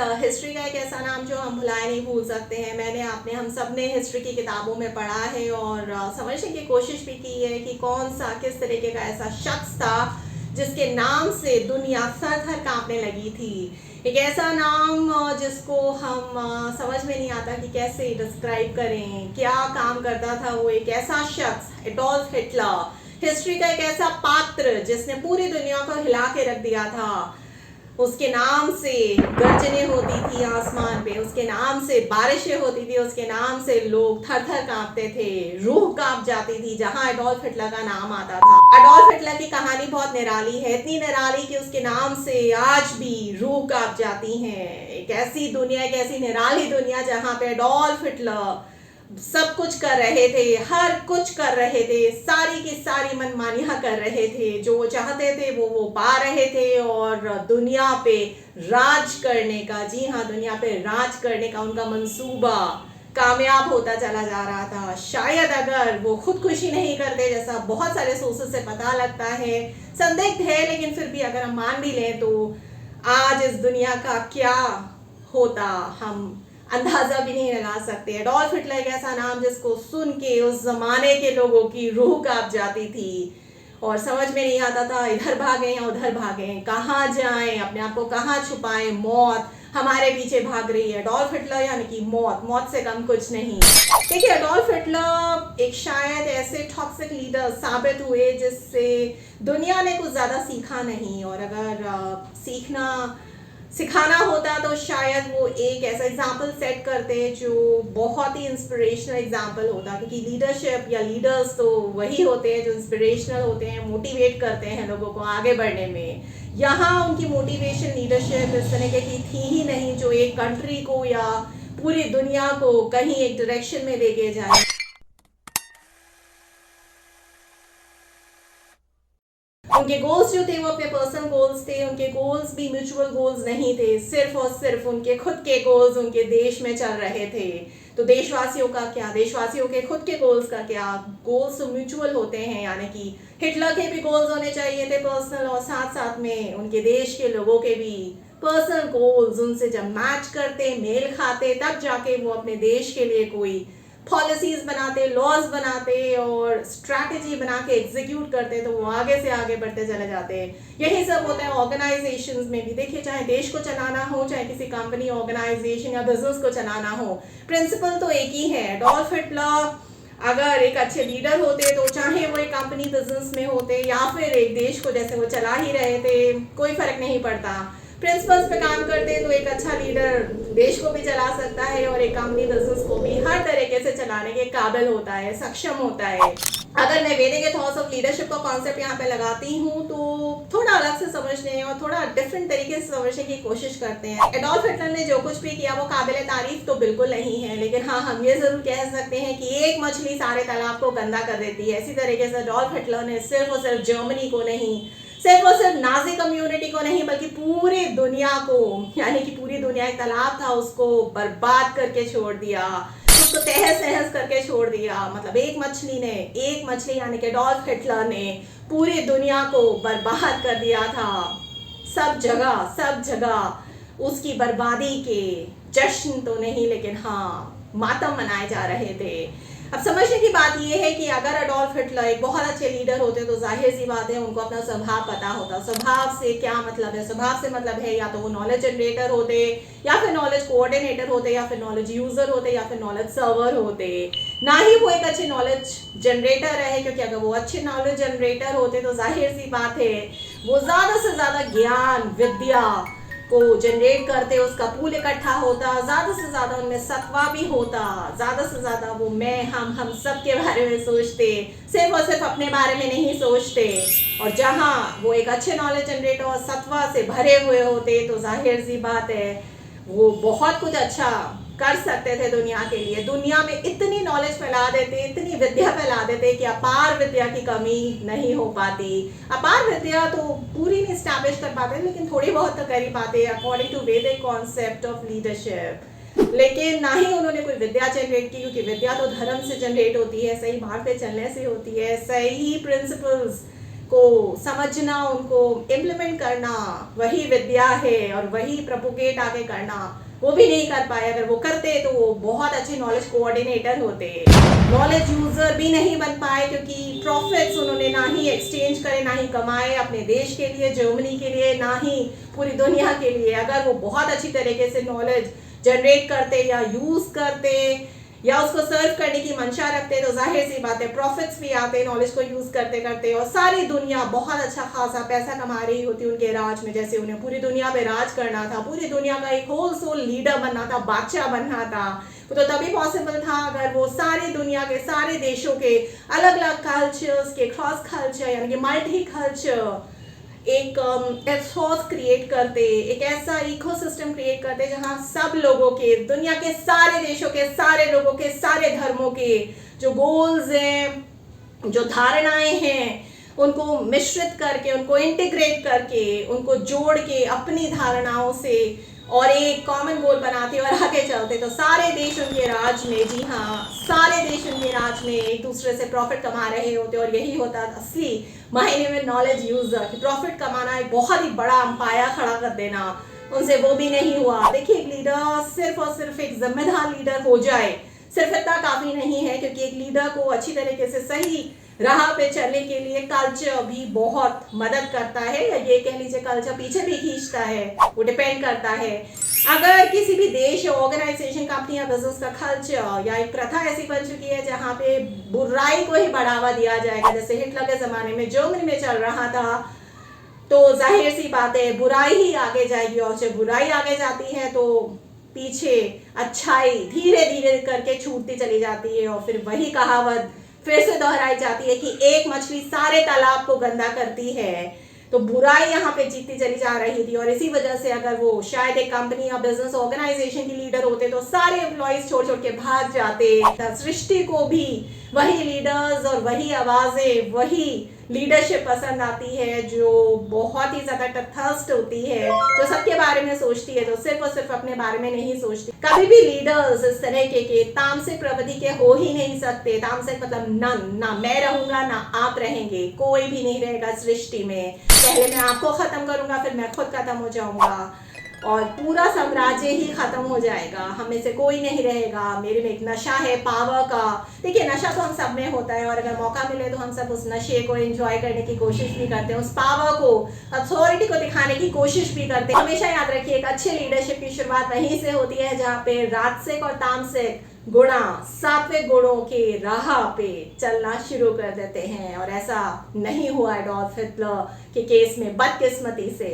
Hitler history का एक ऐसा नाम जो हम भुलाए नहीं भूल सकते हैं। मैंने आपने हम सब ने हिस्ट्री की किताबों में पढ़ा है और समझने की कोशिश भी की है कि कौन सा किस तरीके का ऐसा शख्स था जिसके नाम से दुनिया थर थर कांपने लगी थी। एक ऐसा नाम जिसको हम समझ में नहीं आता कि कैसे डिस्क्राइब करें, क्या काम करता था वो। एक ऐसा शख्स एडोल्फ हिटलर, हिस्ट्री का एक ऐसा पात्र जिसने पूरी दुनिया को हिला के रख दिया था। उसके नाम से गर्जनें होती थी आसमान पे, उसके नाम से बारिशें होती थी, उसके नाम से लोग थर थर कांपते थे, रूह कांप जाती थी जहां एडोल्फ हिटलर का नाम आता था। एडोल्फ हिटलर की कहानी बहुत निराली है, इतनी निराली कि उसके नाम से आज भी रूह कांप जाती है। एक ऐसी दुनिया, एक ऐसी निराली दुनिया जहां पे एडोल्फ हिटलर सब कुछ कर रहे थे, हर कुछ कर रहे थे, सारी की सारी मनमानियां कर रहे थे, जो वो चाहते थे वो पा रहे थे और दुनिया पे राज करने का, जी हाँ, दुनिया पे राज करने का उनका मंसूबा कामयाब होता चला जा रहा था। शायद अगर वो खुदकुशी नहीं करते, जैसा बहुत सारे सोर्सेस से पता लगता है, संदिग्ध है, लेकिन फिर भी अगर हम मान भी लें तो आज इस दुनिया का क्या होता हम अंदाजा भी नहीं लगा सकते। एडोल्फ हिटलर एक ऐसा नाम जिसको सुन के उस जमाने के लोगों की रूह कांप जाती थी और समझ में नहीं आता था इधर भागें या उधर भागें, कहाँ जाएं, अपने आप को कहाँ छुपाएं। मौत हमारे पीछे भाग रही है। एडोल्फ हिटलर यानी कि मौत से कम कुछ नहीं। देखिए, एडोल्फ हिटलर एक शायद ऐसे टॉक्सिक लीडर साबित हुए जिससे दुनिया ने कुछ ज्यादा सीखा नहीं, और अगर सिखाना होता तो शायद वो एक ऐसा एग्जाम्पल सेट करते जो बहुत ही इंस्पिरेशनल एग्जाम्पल होता, क्योंकि लीडरशिप या लीडर्स तो वही होते हैं जो इंस्पिरेशनल होते हैं, मोटिवेट करते हैं लोगों को आगे बढ़ने में। यहाँ उनकी मोटिवेशन लीडरशिप इस तरह की थी ही नहीं जो एक कंट्री को या पूरी दुनिया को कहीं एक डायरेक्शन में लेके जाए। उनके गोल्स जो थे वो अपने पर्सनल गोल्स थे, उनके गोल्स भी म्यूचुअल गोल्स नहीं थे, सिर्फ और सिर्फ उनके खुद के गोल्स उनके देश में चल रहे थे। तो देशवासियों का क्या, देशवासियों के खुद के गोल्स का क्या? गोल्स तो म्यूचुअल होते हैं, यानी कि हिटलर के भी गोल्स होने चाहिए थे पर्सनल, और साथ साथ में उनके देश के लोगों के भी पर्सनल गोल्स उनसे जब मैच करते, मेल खाते, तब जाके वो अपने देश के लिए कोई पॉलिसीज बनाते, लॉज बनाते और स्ट्रैटेजी बना के एग्जीक्यूट करते, तो वो आगे से आगे बढ़ते चले जाते हैं। यही सब होता है ऑर्गेनाइजेशंस में भी। देखिए, चाहे देश को चलाना हो, चाहे किसी कंपनी, ऑर्गेनाइजेशन या बिजनेस को चलाना हो, प्रिंसिपल तो एक ही है। एडोल्फ हिटलर अगर एक अच्छे लीडर होते तो चाहे वो एक कंपनी बिजनेस में होते या फिर एक देश को जैसे वो चला ही रहे थे, कोई फर्क नहीं पड़ता। प्रिंसिपल्स पे काम करते हैं तो एक अच्छा लीडर देश को भी चला सकता है और एक कंपनी बिजनेस को भी हर तरीके से चलाने के काबिल होता है, सक्षम होता है। अगर मैं वेदिक एथॉस ऑफ लीडरशिप का कॉन्सेप्ट यहाँ पे लगाती हूँ तो थोड़ा अलग से समझने और थोड़ा डिफरेंट तरीके से समझने की कोशिश करते हैं। एडोल्फ हिटलर ने जो कुछ भी किया वो काबिल तारीफ तो बिल्कुल नहीं है, लेकिन हाँ, हम ये जरूर कह सकते हैं कि एक मछली सारे तालाब को गंदा कर देती है। इसी तरीके से एडोल्फ हिटलर ने सिर्फ और सिर्फ जर्मनी को नहीं, सिर्फ और सिर्फ नाजी कम्युनिटी को नहीं, बल्कि पूरी दुनिया को, यानी कि पूरी दुनिया एक तालाब था, उसको बर्बाद करके छोड़ दिया, उसको तहस नहस करके छोड़ दिया। मतलब एक मछली यानी कि एडोल्फ हिटलर ने पूरी दुनिया को बर्बाद कर दिया था। सब जगह उसकी बर्बादी के जश्न तो नहीं, लेकिन हाँ, मातम मनाए जा रहे थे। अब समझने की बात यह है कि अगर एडोल्फ हिटलर एक बहुत अच्छे लीडर होते तो जाहिर सी बात है उनको अपना स्वभाव पता होता। स्वभाव से क्या मतलब है? स्वभाव से मतलब है या तो वो नॉलेज जनरेटर होते, या फिर नॉलेज कोऑर्डिनेटर होते, या फिर नॉलेज यूजर होते, या फिर नॉलेज सर्वर होते। ना ही वो एक अच्छे नॉलेज जनरेटर रहे, क्योंकि अगर वो अच्छे नॉलेज जनरेटर होते तो जाहिर सी बात है वो ज्यादा से ज्यादा ज्ञान विद्या को जनरेट करते, उसका पूल इकट्ठा होता, ज्यादा से ज्यादा उनमें सत्वा भी होता, ज्यादा से ज्यादा वो मैं हम सब के बारे में सोचते, सिर्फ और सिर्फ अपने बारे में नहीं सोचते। और जहाँ वो एक अच्छे नॉलेज जनरेटर और सत्वा से भरे हुए होते तो जाहिर सी बात है वो बहुत कुछ अच्छा कर सकते थे दुनिया के लिए। दुनिया में इतनी नॉलेज फैला देते, इतनी विद्या फैला देते कि अपार विद्या की कमी नहीं हो पाती। अपार विद्या तो पूरी नहीं स्टैब्लिश कर पाते, लेकिन थोड़ी बहुत तो कर ही पाते अकॉर्डिंग टू वैदिक कॉन्सेप्ट ऑफ लीडरशिप। लेकिन ना ही उन्होंने कोई विद्या जनरेट की, क्योंकि विद्या तो धर्म से जनरेट होती है, सही मार्ग पे चलने से होती है, सही प्रिंसिपल्स को समझना, उनको इम्प्लीमेंट करना वही विद्या है, और वही प्रोपोगेट आगे करना वो भी नहीं कर पाए। अगर वो करते तो वो बहुत अच्छे नॉलेज कोऑर्डिनेटर होते। नॉलेज यूजर भी नहीं बन पाए, क्योंकि प्रॉफिट्स उन्होंने ना ही एक्सचेंज करे, ना ही कमाए अपने देश के लिए, जर्मनी के लिए, ना ही पूरी दुनिया के लिए। अगर वो बहुत अच्छी तरीके से नॉलेज जनरेट करते या यूज करते या उसको सर्व करने की मंशा रखते, तो जाहिर सी बात है प्रॉफिट्स भी आते नॉलेज को यूज करते करते, और सारी दुनिया बहुत अच्छा खासा पैसा कमा रही होती उनके राज में। जैसे उन्हें पूरी दुनिया पे राज करना था, पूरी दुनिया का एक होल सोल लीडर बनना था, बादशाह बनना था। तो तभी पॉसिबल था अगर वो सारी दुनिया के सारे देशों के अलग अलग कल्चर्स के क्रॉस कल्चर यानी कि मल्टी कल्चर एक एथोस क्रिएट करते, एक ऐसा इकोसिस्टम क्रिएट करते जहां सब लोगों के, दुनिया के सारे देशों के सारे लोगों के, सारे धर्मों के जो गोल्स हैं, जो धारणाएं हैं, उनको मिश्रित करके, उनको इंटीग्रेट करके, उनको जोड़ के अपनी धारणाओं से और एक कॉमन गोल बनाते और आगे चलते। तो सारे देश उनके राज में, जी हाँ, सारे देश उनके राज में एक दूसरे से प्रॉफिट कमा रहे होते। और यही होता असली मायने में नॉलेज यूजर, प्रॉफिट कमाना, एक बहुत ही बड़ा अंपायर खड़ा कर देना। उनसे वो भी नहीं हुआ। देखिए, एक लीडर सिर्फ और सिर्फ एक जिम्मेदार लीडर हो जाए, सिर्फ इतना काफी नहीं है, क्योंकि एक लीडर को अच्छी तरीके से सही राह पे चलने के लिए कल्चर भी बहुत मदद करता है, या ये कह लीजिए कल्चर पीछे भी खींचता है, वो डिपेंड करता है। अगर किसी भी देश या ऑर्गेनाइजेशन, कंपनी या बिजनेस का कल्चर या एक प्रथा ऐसी बन चुकी है जहाँ पे बुराई को ही बढ़ावा दिया जाएगा, जैसे हिटलर के जमाने में जर्मनी में चल रहा था, तो जाहिर सी बात है बुराई ही आगे जाएगी। और जब बुराई आगे जाती है तो पीछे अच्छाई धीरे धीरे करके छूटती चली जाती है, और फिर वही कहावत फिर से दोहराई जाती है कि एक मछली सारे तालाब को गंदा करती है। तो बुराई यहाँ पे जीतती चली जा रही थी, और इसी वजह से अगर वो शायद एक कंपनी या बिजनेस ऑर्गेनाइजेशन की लीडर होते तो सारे एम्प्लॉइज छोड़ छोड़ के भाग जाते। सृष्टि को भी वही लीडर्स और वही आवाजें, वही लीडरशिप पसंद आती है जो बहुत ही ज्यादा तटस्थ होती है, जो सबके बारे में सोचती है, जो सिर्फ और सिर्फ अपने बारे में नहीं सोचती। कभी भी लीडर्स इस तरह के तामसिक प्रवृत्ति के हो ही नहीं सकते। तामसिक मतलब नन, ना मैं रहूंगा ना आप रहेंगे, कोई भी नहीं रहेगा सृष्टि में। पहले मैं आपको खत्म करूंगा, फिर मैं खुद खत्म हो जाऊंगा, और पूरा साम्राज्य ही खत्म हो जाएगा, हमें से कोई नहीं रहेगा। मेरे में एक नशा है पावर का। देखिए, नशा तो हम सब में होता है, और अगर मौका मिले तो हम सब उस नशे को एंजॉय करने की कोशिश भी करते हैं, उस पावर को, अथॉरिटी को दिखाने की कोशिश भी करते हैं। हमेशा याद रखिए, एक अच्छे लीडरशिप की शुरुआत वहीं से होती है जहाँ पे राजसिक और तामसिक गुणा सात्विक गुणों के राह पे चलना शुरू कर देते हैं। और ऐसा नहीं हुआ एडोल्फ हिटलर के केस में, बदकिस्मती से।